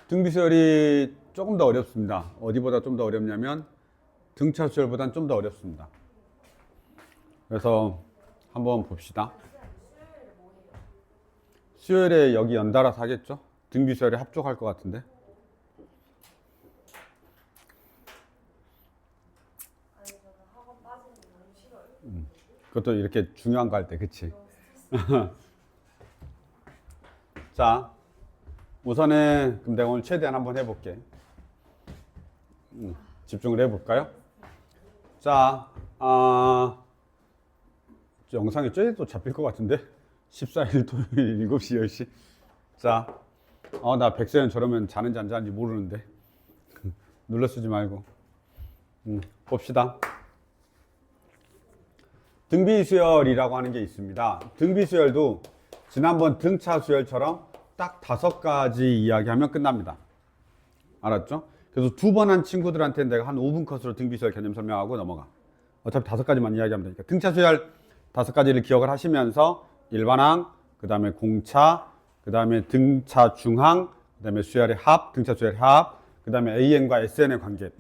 등비수열이 조금 더 어렵습니다. 어디보다 좀 더 어렵냐면 등차 수열보다는 좀 더 어렵습니다. 그래서 한번 봅시다. 수열에 여기 연달아서 하겠죠? 등비수열에 합족할 것 같은데. 그것도 이렇게 중요한 거 할 때, 그치? 자, 우선은 그럼 내가 오늘 최대한 한번 해볼게. 집중을 해볼까요? 자, 영상이 쟤도 잡힐 것 같은데? 14일 토요일 7시 10시. 자, 나 백세연 저러면 자는지 안 자는지 모르는데. 눌러 쓰지 말고. 봅시다. 등비수열이라고 하는 게 있습니다. 등비수열도 지난번 등차 수열처럼 딱 5가지 이야기하면 끝납니다. 알았죠? 그래서 2번 한 친구들한테는 내가 한 5분 컷으로 등비수열 개념 설명하고 넘어가. 어차피 5가지만 이야기하면 되니까. 등차 수열 5가지를 기억을 하시면서 일반항, 그 다음에 공차, 그 다음에 등차 중항, 그 다음에 수열의 합, 등차 수열의 합, 그 다음에 AN과 SN의 관계.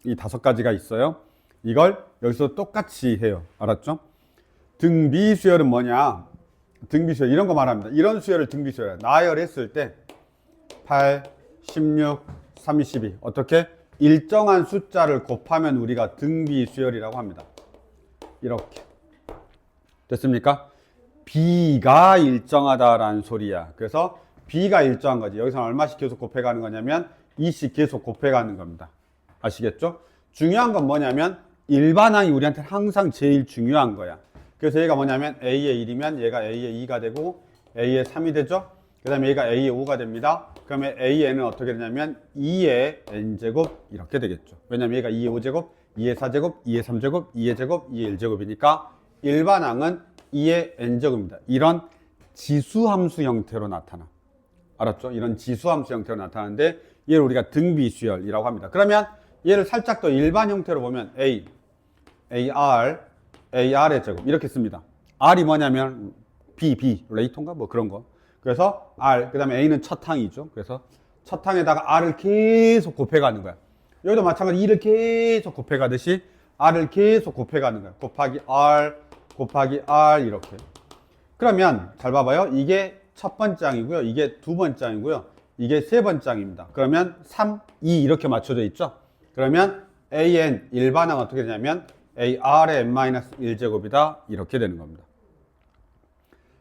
이 5가지가 있어요. 이걸 여기서 똑같이 해요. 알았죠? 등비수열은 뭐냐? 등비수열 이런 거 말합니다. 이런 수열을 등비수열. 나열했을 때 8, 16, 32 어떻게? 일정한 숫자를 곱하면 우리가 등비수열이라고 합니다. 이렇게 됐습니까? B가 일정하다라는 소리야. 그래서 B가 일정한 거지. 여기서 얼마씩 계속 곱해가는 거냐면 2씩 계속 곱해가는 겁니다. 아시겠죠? 중요한 건 뭐냐면 일반항이 우리한테 항상 제일 중요한 거야. 그래서 얘가 뭐냐면 A의 1이면 얘가 A의 2가 되고 A의 3이 되죠. 그 다음에 얘가 A의 5가 됩니다. 그러면 AN은 어떻게 되냐면 2의 N제곱 이렇게 되겠죠. 왜냐면 얘가 2의 5제곱, 2의 4제곱, 2의 3제곱, 2의 제곱, 2의 1제곱이니까 일반항은 2의 N제곱입니다. 이런 지수함수 형태로 나타나. 알았죠? 이런 지수함수 형태로 나타나는데 얘를 우리가 등비수열이라고 합니다. 그러면 얘를 살짝 더 일반 형태로 보면 A, AR, AR의 제곱 이렇게 씁니다. R이 뭐냐면 B, 레이톤가 뭐 그런 거. 그래서 R, 그 다음에 A는 첫 항이죠. 그래서 첫 항에다가 R을 계속 곱해가는 거야. 여기도 마찬가지 2를 계속 곱해가듯이 R을 계속 곱해가는 거야. 곱하기 R 이렇게. 그러면 잘 봐봐요. 이게 첫 번째 항이고요. 이게 두 번째 항이고요. 이게 세 번째 항입니다. 그러면 3, 2 이렇게 맞춰져 있죠. 그러면 AN 일반항 어떻게 되냐면 AR의 n-1제곱이다 이렇게 되는 겁니다.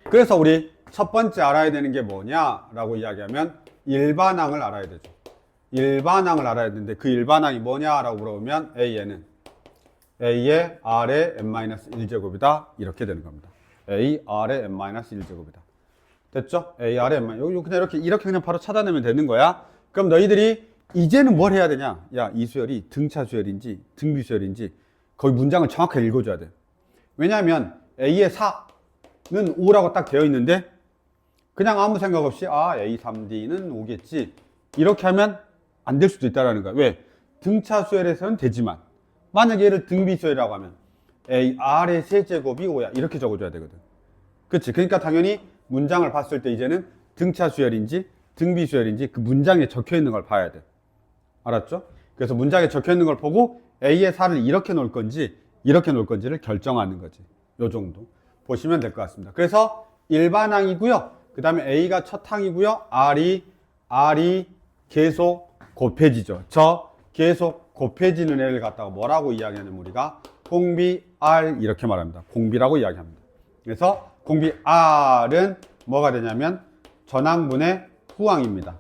그래서 우리 첫 번째 알아야 되는 게 뭐냐라고 이야기하면 일반항을 알아야 되죠. 일반항을 알아야 되는데 그 일반항이 뭐냐라고 물어보면 AN은 A의 R의 n-1제곱이다 이렇게 되는 겁니다. A, R의 n-1제곱이다. 됐죠? A, R의 n-1 그냥 이렇게 그냥 바로 찾아내면 되는 거야. 그럼 너희들이 이제는 뭘 해야 되냐? 야, 이 수열이 등차 수열인지 등비수열인지 거의 문장을 정확하게 읽어줘야 돼. 왜냐하면 A의 4는 5라고 딱 되어 있는데 그냥 아무 생각 없이 A3D는 5겠지 이렇게 하면 안 될 수도 있다는 거야. 왜? 등차 수열에서는 되지만 만약에 얘를 등비수열이라고 하면 AR의 세제곱이 5야 이렇게 적어줘야 되거든. 그치? 그러니까 당연히 문장을 봤을 때 이제는 등차 수열인지 등비수열인지 그 문장에 적혀 있는 걸 봐야 돼. 알았죠? 그래서 문장에 적혀 있는 걸 보고 A의 4를 이렇게 놓을 건지 이렇게 놓을 건지를 결정하는 거지. 요 정도 보시면 될 것 같습니다. 그래서 일반항이고요. 그 다음에 A가 첫 항이고요. R이 계속 곱해지죠. 저 계속 곱해지는 애를 갖다가 뭐라고 이야기하냐면 우리가 공비 R 이렇게 말합니다. 공비라고 이야기합니다. 그래서 공비 R은 뭐가 되냐면 전항분의 후항입니다.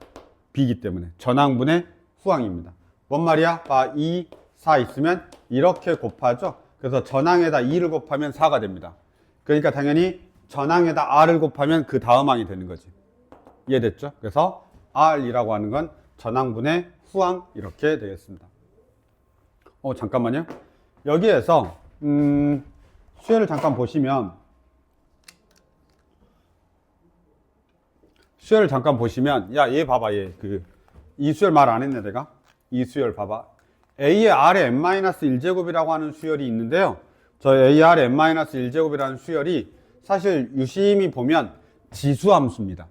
B이기 때문에 전항분의 후항입니다. 뭔 말이야? 2, 4 있으면 이렇게 곱하죠. 그래서 전항에다 2를 곱하면 4가 됩니다. 그러니까 당연히 전항에다 R을 곱하면 그 다음 항이 되는 거지. 이해됐죠? 그래서 R이라고 하는 건 전항분의 후항 이렇게 되겠습니다. 잠깐만요. 여기에서 수열을 잠깐 보시면 야, 얘 봐봐. 이 수열 말 안 했네 내가. 이 수열 봐봐. A의 R의 n-1제곱이라고 하는 수열이 있는데요. 저 AR의 n-1제곱이라는 수열이 사실 유심히 보면 지수함수입니다.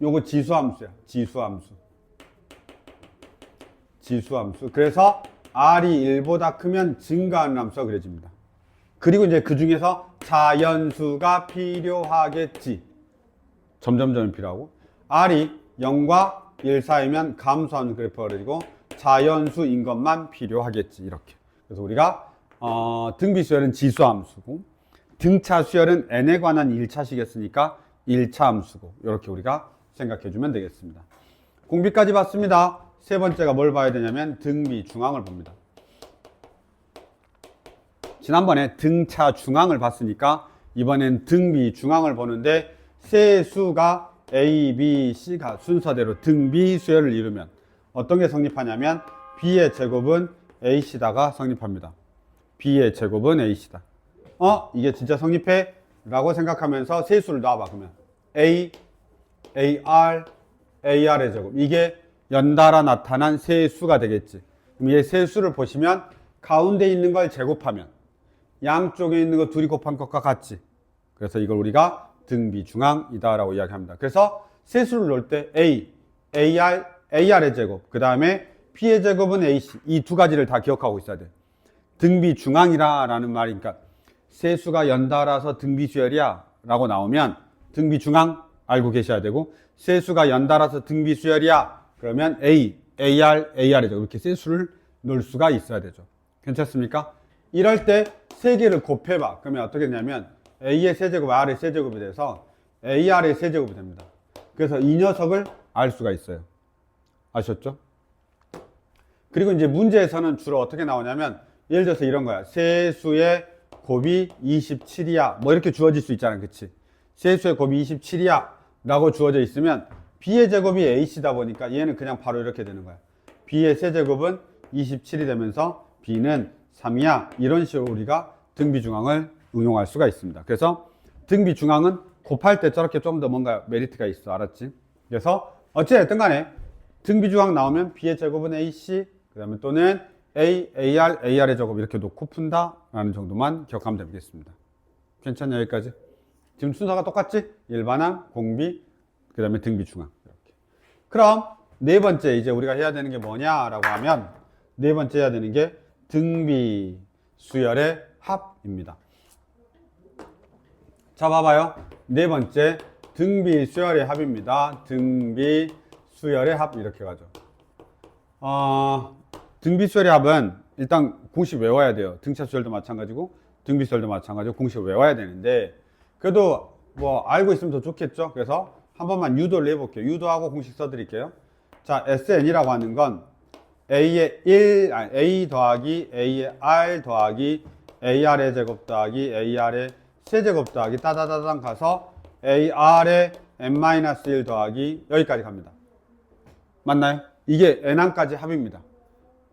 요거 지수함수야. 지수함수. 지수함수. 그래서 R이 1보다 크면 증가하는 함수가 그려집니다. 그리고 이제 그 중에서 자연수가 필요하겠지. 점점점이 필요하고, R이 0과 1 사이면 감소하는 그래프가 그려지고, 자연수인 것만 필요하겠지. 이렇게. 그래서 우리가 등비수열은 지수함수고, 등차수열은 n에 관한 1차식이었으니까 1차 함수고, 이렇게 우리가 생각해 주면 되겠습니다. 공비까지 봤습니다. 세 번째가 뭘 봐야 되냐면 등비 중앙을 봅니다. 지난번에 등차 중앙을 봤으니까 이번엔 등비 중앙을 보는데, 세 수가 A, B, C가 순서대로 등비 수열을 이루면 어떤 게 성립하냐면 B의 제곱은 AC다가 성립합니다. B의 제곱은 AC다. 이게 진짜 성립해? 라고 생각하면서 세 수를 놔봐. 그러면 A, AR, AR의 제곱. 이게 연달아 나타난 세 수가 되겠지. 그럼 이 세 수를 보시면 가운데 있는 걸 제곱하면 양쪽에 있는 거 둘이 곱한 것과 같지. 그래서 이걸 우리가 등비중앙이다 라고 이야기합니다. 그래서 세 수를 놓을 때 A, AR, AR의 제곱, 그 다음에 B의 제곱은 AC, 이 두 가지를 다 기억하고 있어야 돼. 등비중앙이라 라는 말이니까 세 수가 연달아서 등비수열이야 라고 나오면 등비중앙 알고 계셔야 되고, 세 수가 연달아서 등비수열이야 그러면 A, AR, AR의 제곱, 이렇게 세 수를 놓을 수가 있어야 되죠. 괜찮습니까? 이럴 때 세 개를 곱해봐. 그러면 어떻게 되냐면 A의 세제곱, R의 세제곱이 돼서 AR의 세제곱이 됩니다. 그래서 이 녀석을 알 수가 있어요. 아셨죠? 그리고 이제 문제에서는 주로 어떻게 나오냐면, 예를 들어서 이런 거야. 세수의 곱이 27이야. 뭐 이렇게 주어질 수 있잖아. 그치? 세수의 곱이 27이야. 라고 주어져 있으면 B의 제곱이 AC다 보니까 얘는 그냥 바로 이렇게 되는 거야. B의 세제곱은 27이 되면서 B는 3이야. 이런 식으로 우리가 등비중앙을 응용할 수가 있습니다. 그래서 등비중앙은 곱할 때 저렇게 좀 더 뭔가 메리트가 있어. 알았지? 그래서 어찌됐든 간에 등비중앙 나오면 B의 제곱은 AC, 그 다음에 또는 A, AR, AR의 제곱 이렇게 놓고 푼다 라는 정도만 기억하면 되겠습니다. 괜찮냐 여기까지? 지금 순서가 똑같지? 일반항, 공비, 그 다음에 등비중앙. 이렇게. 그럼 네 번째 이제 우리가 해야 되는 게 뭐냐라고 하면, 네 번째 해야 되는 게 등비수열의 합입니다. 자, 봐봐요. 네 번째 등비수열의 합입니다. 등비수열의 합 이렇게 가죠. 등비수열의 합은 일단 공식 외워야 돼요. 등차수열도 마찬가지고 등비수열도 마찬가지고 공식 외워야 되는데, 그래도 뭐 알고 있으면 더 좋겠죠. 그래서 한 번만 유도를 해볼게요. 유도하고 공식 써드릴게요. 자, SN이라고 하는 건 A의 A 더하기 A의 R 더하기 AR의 제곱 더하기 AR의 세제곱 더하기 따다다당 가서 AR의 n-1 더하기 여기까지 갑니다. 맞나요? 이게 n항까지 합입니다.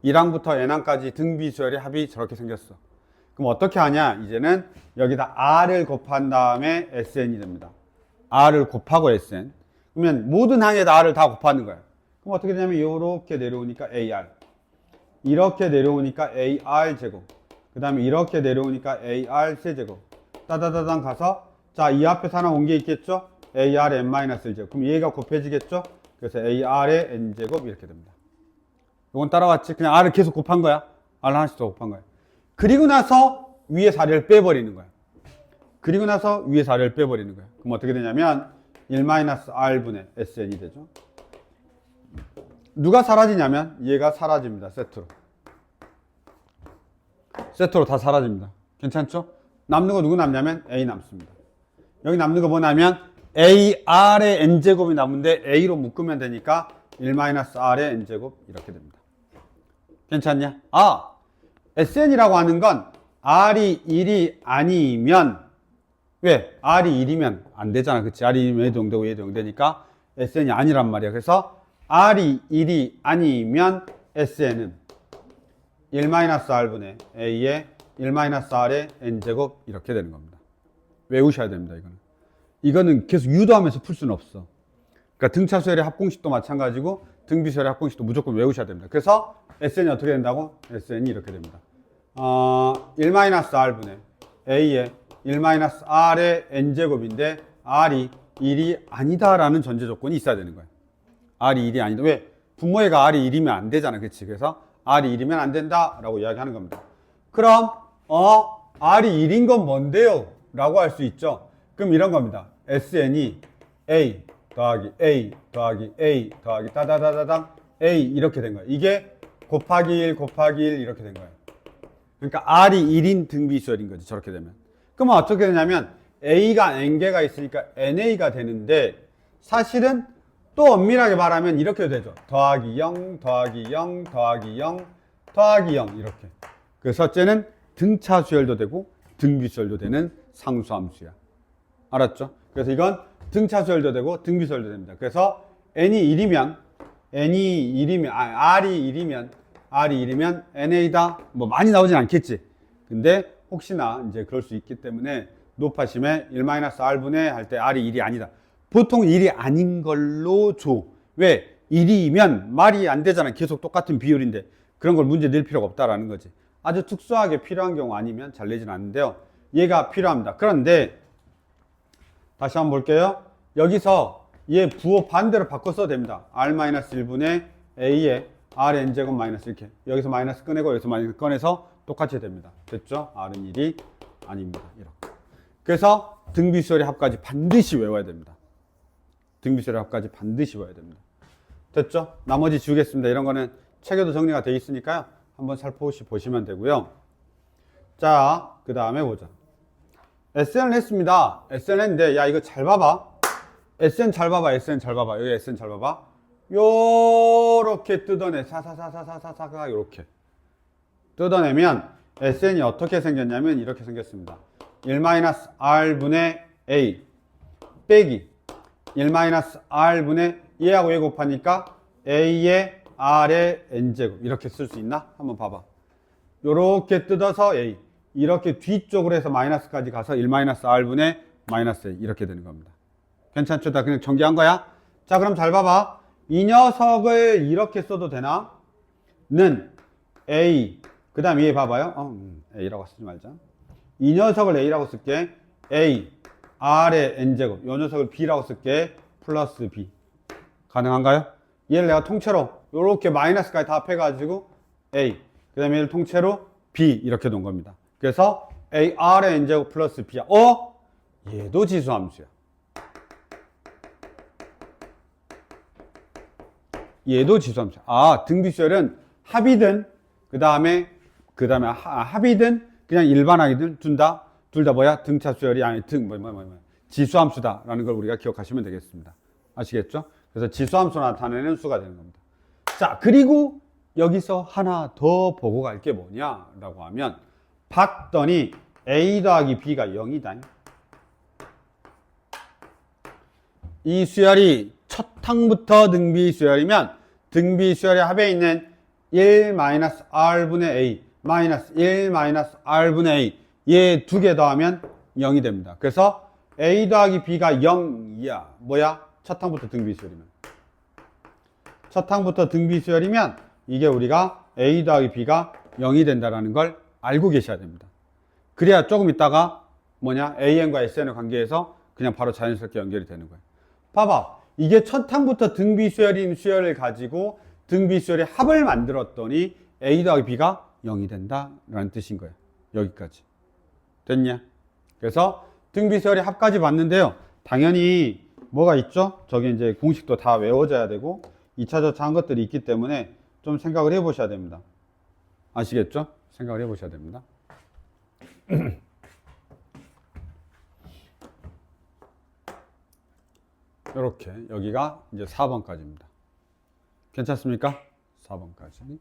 1항부터 n항까지 등비수열의 합이 저렇게 생겼어. 그럼 어떻게 하냐? 이제는 여기다 R을 곱한 다음에 SN이 됩니다. R을 곱하고 SN. 그러면 모든 항에다 R을 다 곱하는 거예요. 그럼 어떻게 되냐면 이렇게 내려오니까 AR, 이렇게 내려오니까 AR 제곱, 그 다음에 이렇게 내려오니까 AR 세제곱, 따다다당 가서 자, 이 앞에서 하나 온 게 있겠죠? AR n-1 제곱. 그럼 얘가 곱해지겠죠? 그래서 AR의 n제곱 이렇게 됩니다. 이건 따라왔지? 그냥 R을 계속 곱한 거야. R 하나씩 더 곱한 거야. 그리고 나서 위에 4를 빼버리는 거야. 그리고 나서 위에 4를 빼버리는 거야. 그럼 어떻게 되냐면 1-R분의 SN이 되죠. 누가 사라지냐면 얘가 사라집니다. 세트로. 세트로 다 사라집니다. 괜찮죠? 남는 거 누구 남냐면 A 남습니다. 여기 남는 거 뭐냐면 AR의 n제곱이 남는데 A로 묶으면 되니까 1-R의 n제곱 이렇게 됩니다. 괜찮냐? SN이라고 하는 건 R이 1이 아니면, 왜? R이 1이면 안 되잖아. 그치? R이 1이면 얘도 0되고 얘도 0되니까 SN이 아니란 말이야. 그래서 R이 1이 아니면 SN은 1-R분의 A의 1-R의 n제곱 이렇게 되는 겁니다. 외우셔야 됩니다. 이거는 계속 유도하면서 풀 수는 없어. 그러니까 등차수열의 합공식도 마찬가지고 등비수열의 합공식도 무조건 외우셔야 됩니다. 그래서 SN이 어떻게 된다고? SN이 이렇게 됩니다. 1-R분의 A의 1-R의 n제곱인데 R이 1이 아니다라는 전제 조건이 있어야 되는 거예요. R이 1이 아니다. 왜? 분모의가 R이 1이면 안 되잖아. 그치? 그래서 R이 1이면 안 된다 라고 이야기하는 겁니다. 그럼 R이 1인 건 뭔데요? 라고 할 수 있죠. 그럼 이런 겁니다. SN이 A 더하기 A 더하기 A 더하기 따다다다당 A 이렇게 된 거예요. 이게 곱하기 1 곱하기 1 이렇게 된 거예요. 그러니까 R이 1인 등비수열인 거지. 저렇게 되면. 그러면 어떻게 되냐면 A가 N개가 있으니까 NA가 되는데 사실은 또 엄밀하게 말하면 이렇게 되죠. 더하기 0 더하기 0 더하기 0 더하기 0 이렇게. 그래서 쟤는 등차 수열도 되고 등비수열도 되는 상수함수야. 알았죠? 그래서 이건 등차 수열도 되고 등비수열도 됩니다. 그래서 R이 1이면 R이 1이면 NA다. 뭐 많이 나오진 않겠지. 근데 혹시나 이제 그럴 수 있기 때문에 높아심에 1-R분의 할 때 R이 1이 아니다. 보통 1이 아닌 걸로 줘. 왜? 1이면 말이 안 되잖아. 계속 똑같은 비율인데. 그런 걸 문제 낼 필요가 없다라는 거지. 아주 특수하게 필요한 경우 아니면 잘 내진 않는데요. 얘가 필요합니다. 그런데 다시 한번 볼게요. 여기서 얘 부호 반대로 바꿔 써도 됩니다. R-1분의 A에 Rn제곱 마이너스 이렇게. 여기서 마이너스 꺼내고 여기서 마이너스 꺼내서 똑같이 됩니다. 됐죠? R은 1이 아닙니다. 이렇게. 그래서 등비수열의 합까지 반드시 외워야 됩니다. 등비수열의 합까지 반드시 외워야 됩니다. 됐죠? 나머지 지우겠습니다. 이런 거는 책에도 정리가 되어 있으니까요. 한번 살포시 보시면 되고요. 자, 그 다음에 보자. SN을 했습니다. SN 했는데, 야, 이거 잘 봐봐. SN 잘 봐봐. SN 잘 봐봐. 여기 SN 잘 봐봐. 요렇게 뜯어내. 사사사사사사사가 요렇게. 뜯어내면 SN이 어떻게 생겼냐면 이렇게 생겼습니다. 1-R분의 A 빼기 1-R분의 얘하고 얘 곱하니까 A의 R의 N제곱 이렇게 쓸 수 있나? 한번 봐봐. 요렇게 뜯어서 A 이렇게 뒤쪽으로 해서 마이너스까지 가서 1-R분의 마이너스 A 이렇게 되는 겁니다. 괜찮죠? 다 그냥 전개한 거야? 자, 그럼 잘 봐봐. 이 녀석을 이렇게 써도 되나? 는 A 그 다음 얘 봐봐요. A라고 쓰지 말자. 이 녀석을 A라고 쓸게. A R의 N제곱 이 녀석을 B라고 쓸게. 플러스 B 가능한가요? 얘를 내가 통째로 이렇게 마이너스까지 다 합해가지고 A 그 다음에 얘를 통째로 B 이렇게 놓은 겁니다. 그래서 A R의 N제곱 플러스 B야. 얘도 지수함수야. 얘도 지수함수야. 등비수열은 합이든 그 다음에 합이든 그냥 일반항이든 둘 다 뭐야? 등차수열이 아니 지수함수다라는 걸 우리가 기억하시면 되겠습니다. 아시겠죠? 그래서 지수함수 나타내는 수가 되는 겁니다. 자, 그리고 여기서 하나 더 보고 갈 게 뭐냐라고 하면 봤더니 A 더하기 B가 0이다. 이 수열이 첫 항부터 등비수열이면 등비수열의 합에 있는 1-R분의 A 마이너스 1-R분의 A 얘 두 개 더하면 0이 됩니다. 그래서 A 더하기 B가 0이야. 뭐야? 첫 항부터 등비수열이면. 첫 항부터 등비수열이면 이게 우리가 A 더하기 B가 0이 된다는 걸 알고 계셔야 됩니다. 그래야 조금 있다가 AN과 SN의 관계에서 그냥 바로 자연스럽게 연결이 되는 거예요. 봐봐. 이게 첫 항부터 등비수열인 수열을 가지고 등비수열의 합을 만들었더니 A 더하기 B가 0이 된다라는 뜻인 거예요. 여기까지. 됐냐? 그래서 등비수열의 합까지 봤는데요. 당연히 뭐가 있죠? 저기 이제 공식도 다 외워져야 되고 2차 저차 한 것들이 있기 때문에 좀 생각을 해 보셔야 됩니다. 아시겠죠? 생각을 해 보셔야 됩니다. 이렇게 여기가 이제 4번까지입니다. 괜찮습니까? 4번까지.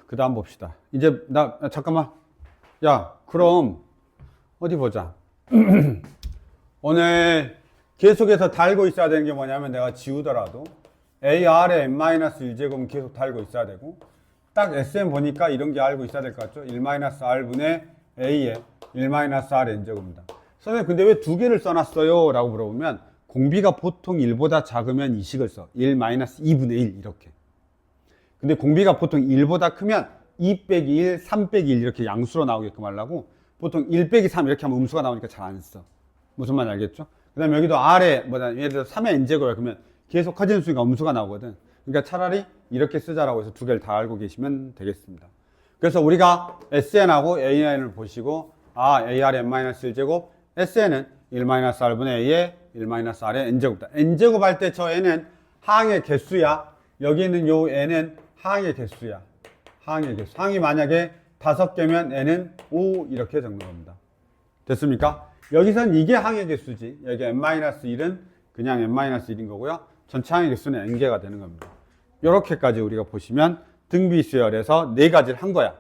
그 다음 봅시다. 이제 잠깐만. 야, 그럼 어디 보자. 오늘 계속해서 달고 있어야 되는 게 뭐냐면 내가 지우더라도 AR의 n-1제곱은 계속 달고 있어야 되고 딱 SM 보니까 이런 게 알고 있어야 될 것 같죠? 1-R분의 A의 1-R n제곱입니다. 선생님 근데 왜 두 개를 써놨어요? 라고 물어보면 공비가 보통 1보다 작으면 이 식을 써. 1-2분의 1 이렇게. 근데 공비가 보통 1보다 크면 2 빼기 1, 3 빼기 1 이렇게 양수로 나오게끔 하려고 보통 1 빼기 3 이렇게 하면 음수가 나오니까 잘 안 써. 무슨 말인지 알겠죠? 그 다음에 여기도 R에 예를 들어 3의 n제곱이야. 그러면 계속 커지는 수니까 음수가 나오거든. 그러니까 차라리 이렇게 쓰자라고 해서 두 개를 다 알고 계시면 되겠습니다. 그래서 우리가 SN하고 AN을 보시고 ARN-1제곱, SN은 1-R분의 A의 1-R의 N제곱이다. N제곱 할 때 저 N은 항의 개수야. 여기 있는 요 N은 항의 개수야. 항의 개수. 항이 만약에 5개면 N은 5 이렇게 적는 겁니다. 됐습니까? 여기선 이게 항의 개수지. 여기 N-1은 그냥 N-1인 거고요. 전체 항의 개수는 N개가 되는 겁니다. 이렇게까지 우리가 보시면 등비수열에서 4가지를 한 거야.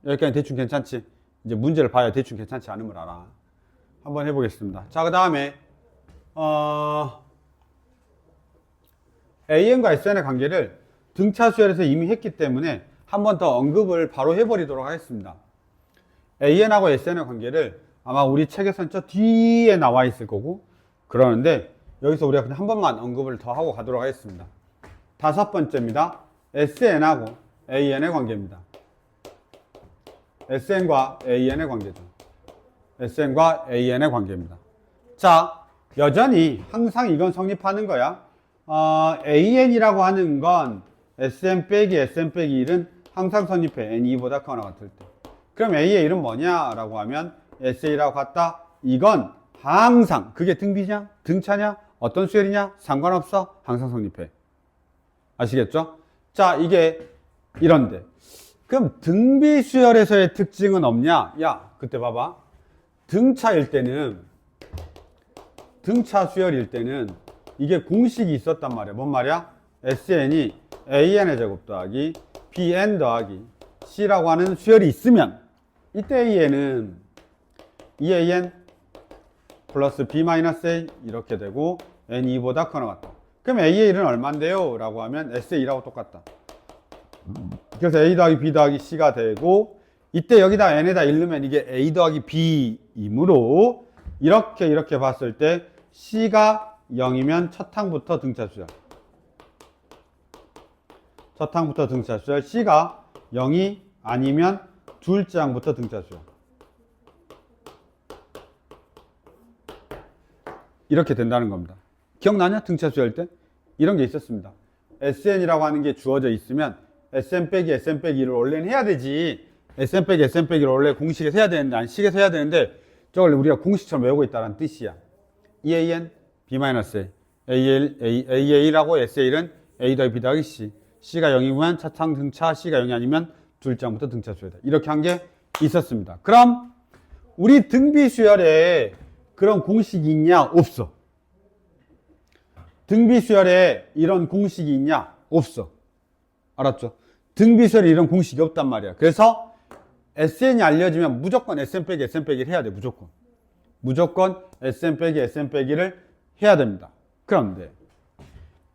여기까지 대충 괜찮지? 이제 문제를 봐야 대충 괜찮지 않음을 알아. 한번 해보겠습니다. 자, 그 다음에 AN과 SN의 관계를 등차 수열에서 이미 했기 때문에 한 번 더 언급을 바로 해버리도록 하겠습니다. AN하고 SN의 관계를 아마 우리 책에서는 저 뒤에 나와 있을 거고 그러는데 여기서 우리가 그냥 한 번만 언급을 더 하고 가도록 하겠습니다. 5번째입니다. SN하고 AN의 관계입니다. SN과 AN의 관계죠. SN과 AN의 관계입니다. 자, 여전히 항상 이건 성립하는 거야. AN이라고 하는 건 SN 빼기 SN 빼기 1은 항상 성립해. N2보다 크거나 같을 때. 그럼 A의 1은 뭐냐라고 하면 SA라고 같다. 이건 항상 그게 등비냐? 등차냐? 어떤 수열이냐? 상관없어. 항상 성립해. 아시겠죠? 자, 이게 이런데 그럼 등비수열에서의 특징은 없냐? 야, 그때 봐봐. 등차일 때는 등차 수열일 때는 이게 공식이 있었단 말이야. 뭔 말이야? SN이 AN의 제곱 더하기 BN 더하기 C라고 하는 수열이 있으면 이때 AN은 EAN 플러스 B-A 이렇게 되고 N2보다 크거나 같다. 그럼 A의 1은 얼만데요? 라고 하면 S의 2라고 똑같다. 그래서 A 더하기 B 더하기 C가 되고 이때 여기다 N에다 1 넣으면 이게 A 더하기 B이므로 이렇게 봤을 때 C가 0이면 첫 항부터 등차수열. 첫 항부터 등차수열. C가 0이 아니면 둘째 항부터 등차수열. 이렇게 된다는 겁니다. 기억나냐? 등차수열 때? 이런 게 있었습니다. SN이라고 하는 게 주어져 있으면 SN 빼기 SN 빼기 1을 원래는 해야 되지. SN 빼기 SN 빼기를 원래 공식에서 해야 되는데, 아니 식에서 해야 되는데 저걸 우리가 공식처럼 외우고 있다는 뜻이야. EAN, B-A, AA라고 SA1은 A 더하기 B 더하기 C. C가 0이면 차창 등차, C가 0이 아니면 둘째 항부터 등차수열이다. 이렇게 한 게 있었습니다. 그럼 우리 등비수열에 그런 공식이 있냐? 없어. 등비수열에 이런 공식이 있냐? 없어. 알았죠? 등비수열에 이런 공식이 없단 말이야. 그래서 SN이 알려지면 무조건 SN 빼기 SN 빼기를 해야 돼. 무조건 SN 빼기 SN 빼기를 해야 됩니다. 그런데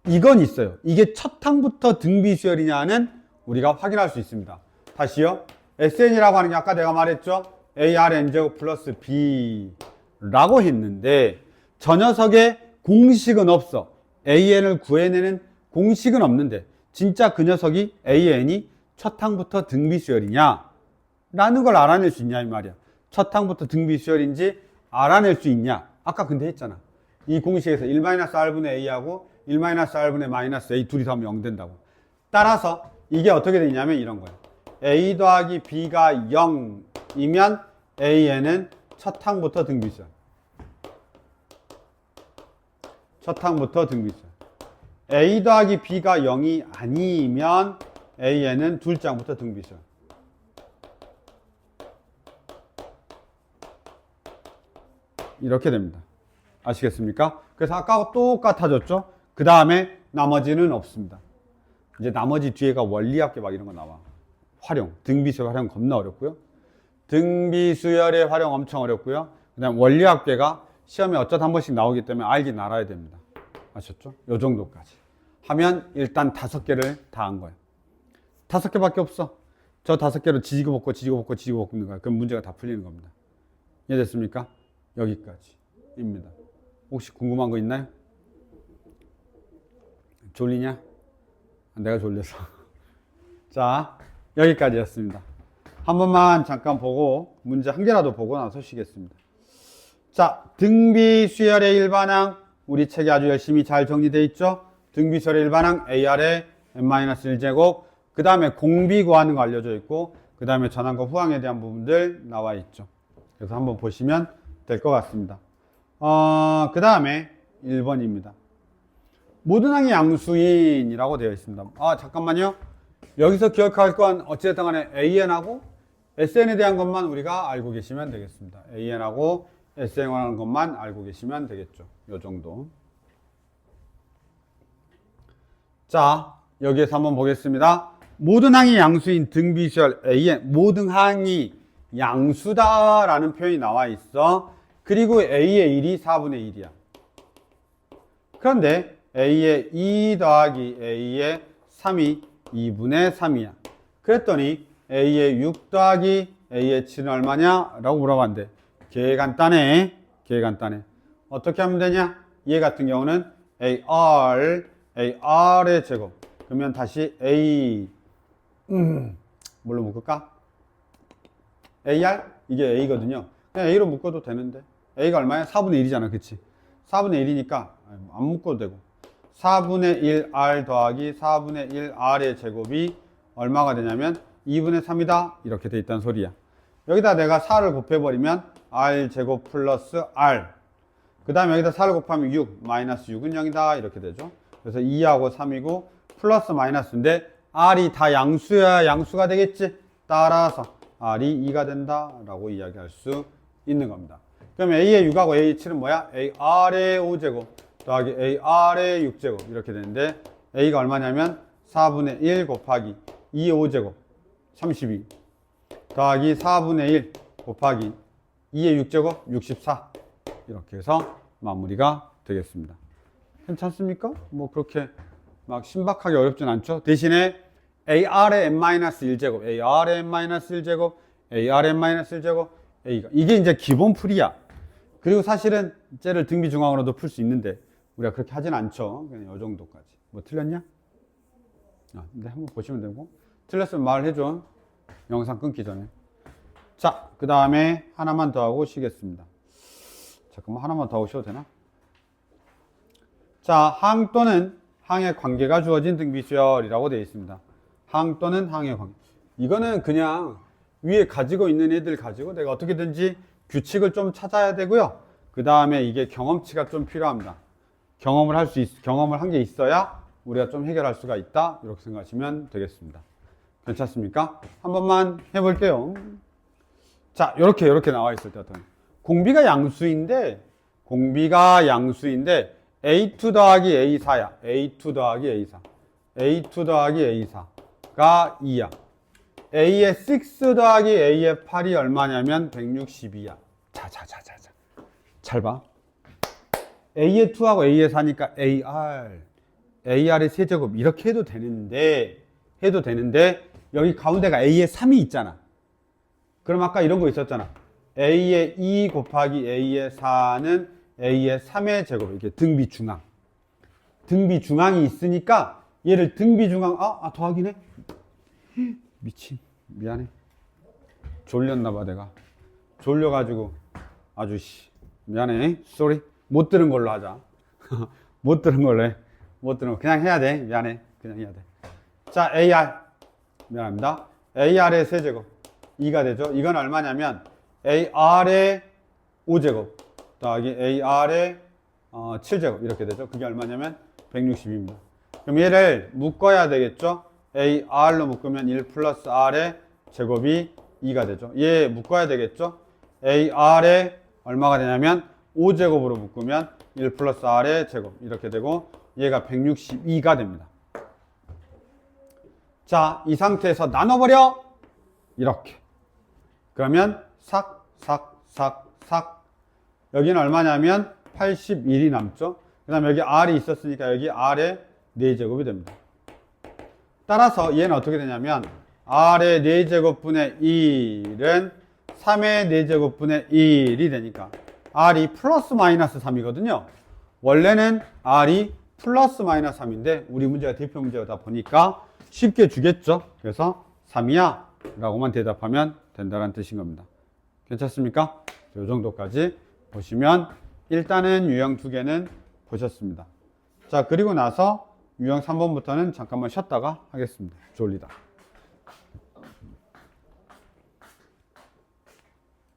이건 있어요. 이게 첫 항부터 등비수열이냐는 우리가 확인할 수 있습니다. 다시요. SN이라고 하는 게 아까 내가 말했죠? ARN제곱 플러스 B라고 했는데 저 녀석의 공식은 없어. AN을 구해내는 공식은 없는데 진짜 그 녀석이 AN이 첫 항부터 등비수열이냐? 라는 걸 알아낼 수 있냐 이 말이야. 첫 항부터 등비수열인지 알아낼 수 있냐? 아까 근데 했잖아. 이 공식에서 1-R분의 A하고 1-R분의 -A 둘이 더하면 0 된다고. 따라서 이게 어떻게 되냐면 이런 거예요. A 더하기 B가 0이면 AN은 첫 항부터 등비수열. 첫 항부터 등비수열. A 더하기 B가 0이 아니면 AN은 둘째 항부터 등비수열. 이렇게 됩니다. 아시겠습니까? 그래서 아까하고 똑같아졌죠? 그 다음에 나머지는 없습니다. 이제 나머지 뒤에가 원리합계 막 이런 거 나와. 활용, 등비수열 활용 겁나 어렵고요. 등비수열의 활용 엄청 어렵고요. 그 다음 원리합계가 시험에 어쩌다 한 번씩 나오기 때문에 알긴 알아야 됩니다. 아셨죠? 요 정도까지 하면 일단 5개를 다 한 거예요. 5개밖에 없어. 저 5개로 지지고 볶고 있는 거야. 그럼 문제가 다 풀리는 겁니다. 이해됐습니까? 여기까지입니다. 혹시 궁금한 거 있나요? 졸리냐? 내가 졸려서. 자, 여기까지였습니다. 한 번만 잠깐 보고 문제 한 개라도 보고 나서 쉬겠습니다. 자, 등비수열의 일반항 우리 책에 아주 열심히 잘 정리되어 있죠. 등비수열의 일반항 AR의 n-1제곱, 그 다음에 공비 구하는 거 알려져 있고, 그 다음에 전항과 후항에 대한 부분들 나와 있죠. 그래서 한번 보시면 될 것 같습니다. 그 다음에 1번입니다. 모든 항이 양수인이라고 되어 있습니다. 잠깐만요. 여기서 기억할 건 어찌됐든 간에 AN하고 SN에 대한 것만 우리가 알고 계시면 되겠습니다. AN하고 SN에 관한 것만 알고 계시면 되겠죠. 요 정도. 자, 여기에서 한번 보겠습니다. 모든 항이 양수인 등비수열 AN, 모든 항이 양수다라는 표현이 나와 있어. 그리고 A의 1이 4분의 1이야. 그런데 A의 2 더하기 A의 3이 2분의 3이야. 그랬더니 A의 6 더하기 A의 7은 얼마냐? 라고 물어봤는데 개 간단해. 개 간단해. 어떻게 하면 되냐? 얘 같은 경우는 AR의 제곱. 그러면 다시 A 뭘로 묶을까? AR? 이게 A거든요. 그냥 A로 묶어도 되는데 A가 얼마야? 4분의 1이잖아. 그치? 4분의 1이니까 안 묶어도 되고 4분의 1R 더하기 4분의 1R의 제곱이 얼마가 되냐면 2분의 3이다. 이렇게 돼 있다는 소리야. 여기다 내가 4를 곱해버리면 R제곱 플러스 R, 그 다음에 여기다 4를 곱하면 6, 마이너스 6은 0이다. 이렇게 되죠. 그래서 2하고 3이고 플러스 마이너스인데 R이 다 양수야 양수가 되겠지. 따라서 R이 2가 된다 라고 이야기할 수 있는 겁니다. 그럼 A의 6하고 A의 7은 뭐야? AR의 5제곱 더하기 AR의 6제곱 이렇게 되는데 A가 얼마냐면 4분의 1 곱하기 2의 5제곱 32 더하기 4분의 1 곱하기 2의 6제곱 64 이렇게 해서 마무리가 되겠습니다. 괜찮습니까? 뭐 그렇게 막 신박하게 어렵진 않죠. 대신에 AR의 n-1제곱, AR의 n-1제곱, AR의 n-1제곱, A가 이게 이제 기본 풀이야. 그리고 사실은 쟤를 등비중항으로도 풀 수 있는데 우리가 그렇게 하진 않죠. 그냥 이 정도까지. 뭐 틀렸냐? 근데 한번 보시면 되고 틀렸으면 말해줘. 영상 끊기 전에. 자, 그 다음에 하나만 더 하고 쉬겠습니다. 잠깐만 하나만 더 하셔도 되나? 자, 항 또는 항의 관계가 주어진 등비수열이라고 되어 있습니다. 항 또는 항의 관계. 이거는 그냥 위에 가지고 있는 애들 가지고 내가 어떻게든지 규칙을 좀 찾아야 되고요. 그 다음에 이게 경험치가 좀 필요합니다. 경험을 한 게 있어야 우리가 좀 해결할 수가 있다. 이렇게 생각하시면 되겠습니다. 괜찮습니까? 한 번만 해볼게요. 자, 이렇게 나와 있을 때 어떤 공비가 양수인데 A2 더하기 A4야. A2 더하기 A4. A2 더하기 A4가 2야. A의 6 더하기 A의 8이 얼마냐면 162야. 자. 잘 봐. A의 2하고 A의 4니까 AR의 세제곱 이렇게 해도 되는데 여기 가운데가 A의 3이 있잖아. 그럼 아까 이런 거 있었잖아. A의 2 곱하기 A의 4는 A의 3의 제곱. 이게 등비중항. 등비중항이 있으니까 얘를 등비중항, 더하기네? 미친. 미안해. 졸렸나봐, 내가. 졸려가지고 아주, 미안해. 쏘리. 못 들은 걸로 하자. 못 들은 걸로 해. 그냥 해야 돼. 미안해. 그냥 해야 돼. 자, AR. 미안합니다. AR의 세제곱. 2가 되죠. 이건 얼마냐면 AR의 5제곱 더하기 AR의 7제곱 이렇게 되죠. 그게 얼마냐면 160입니다. 그럼 얘를 묶어야 되겠죠. AR로 묶으면 1 플러스 R의 제곱이 2가 되죠. 얘 묶어야 되겠죠. AR의 얼마가 되냐면 5제곱으로 묶으면 1 플러스 R의 제곱 이렇게 되고 얘가 162가 됩니다. 자, 이 상태에서 나눠버려. 이렇게. 그러면 삭. 여기는 얼마냐면 81이 남죠. 그 다음에 여기 R이 있었으니까 여기 R의 4제곱이 됩니다. 따라서 얘는 어떻게 되냐면 R의 4제곱분의 1은 3의 4제곱분의 1이 되니까 R이 플러스 마이너스 3이거든요. 원래는 R이 플러스 마이너스 3인데 우리 문제가 대표 문제다 보니까 쉽게 주겠죠. 그래서 3이야 라고만 대답하면 된다는 뜻인 겁니다. 괜찮습니까? 이 정도까지 보시면 일단은 유형 2개는 보셨습니다. 자, 그리고 나서 유형 3번부터는 잠깐만 쉬었다가 하겠습니다. 졸리다.